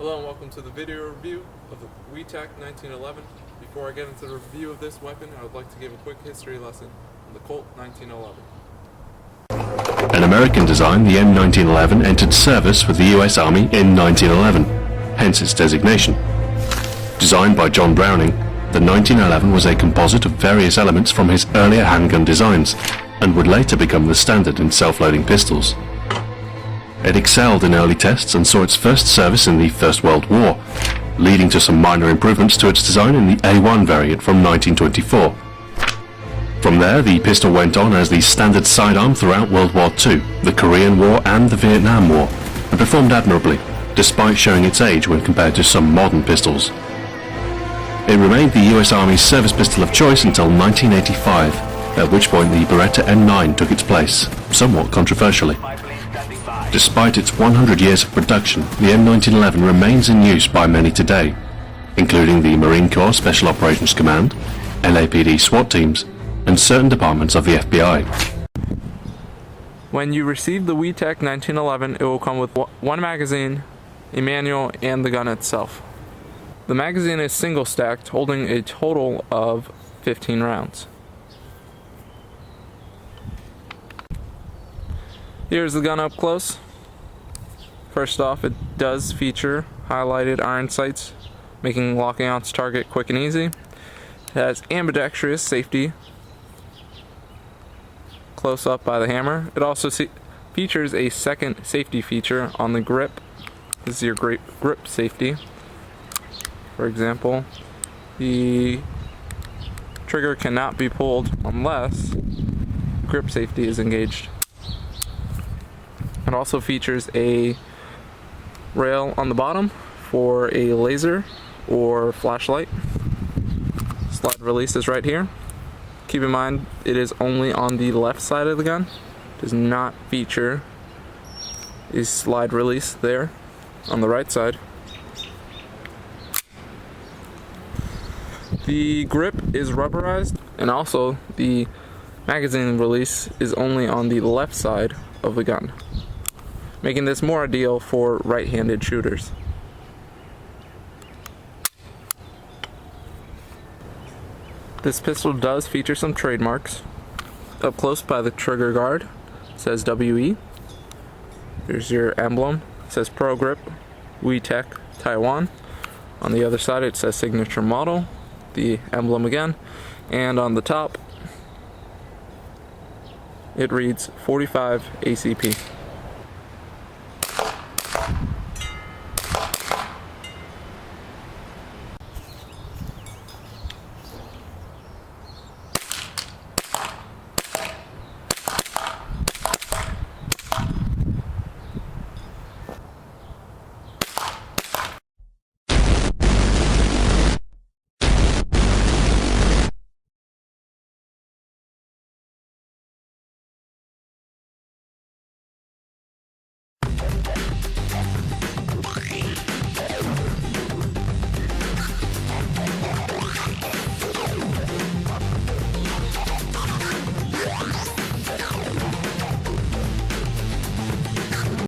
Hello and welcome to the video review of the WeTech 1911. Before I get into the review of this weapon, I would like to give a quick history lesson on the Colt 1911. An American design, the M1911 entered service with the US Army in 1911, hence its designation. Designed by John Browning, the 1911 was a composite of various elements from his earlier handgun designs, and would later become the standard in self-loading pistols. It excelled in early tests and saw its first service in the First World War, leading to some minor improvements to its design in the A1 variant from 1924. From there, the pistol went on as the standard sidearm throughout World War II, the Korean War and the Vietnam War, and performed admirably, despite showing its age when compared to some modern pistols. It remained the US Army's service pistol of choice until 1985, at which point the Beretta M9 took its place, somewhat controversially. Despite its 100 years of production, the M1911 remains in use by many today, including the Marine Corps Special Operations Command, LAPD SWAT teams, and certain departments of the FBI. When you receive the WeTech 1911, it will come with one magazine, a manual, and the gun itself. The magazine is single stacked, holding a total of 15 rounds. Here's the gun up close. First off, it does feature highlighted iron sights, making locking onto target quick and easy. It has ambidextrous safety, close up by the hammer. It also features a second safety feature on the grip. This is your grip safety. For example, the trigger cannot be pulled unless grip safety is engaged. It also features a rail on the bottom for a laser or flashlight. Slide release is right here. Keep in mind it is only on the left side of the gun. It does not feature a slide release there on the right side. The grip is rubberized, and also the magazine release is only on the left side of the gun, making this more ideal for right-handed shooters. This pistol does feature some trademarks. Up close by the trigger guard, it says WE. Here's your emblem. It says Pro Grip, WeTech, Taiwan. On the other side it says Signature Model, the emblem again. And on the top it reads 45 ACP.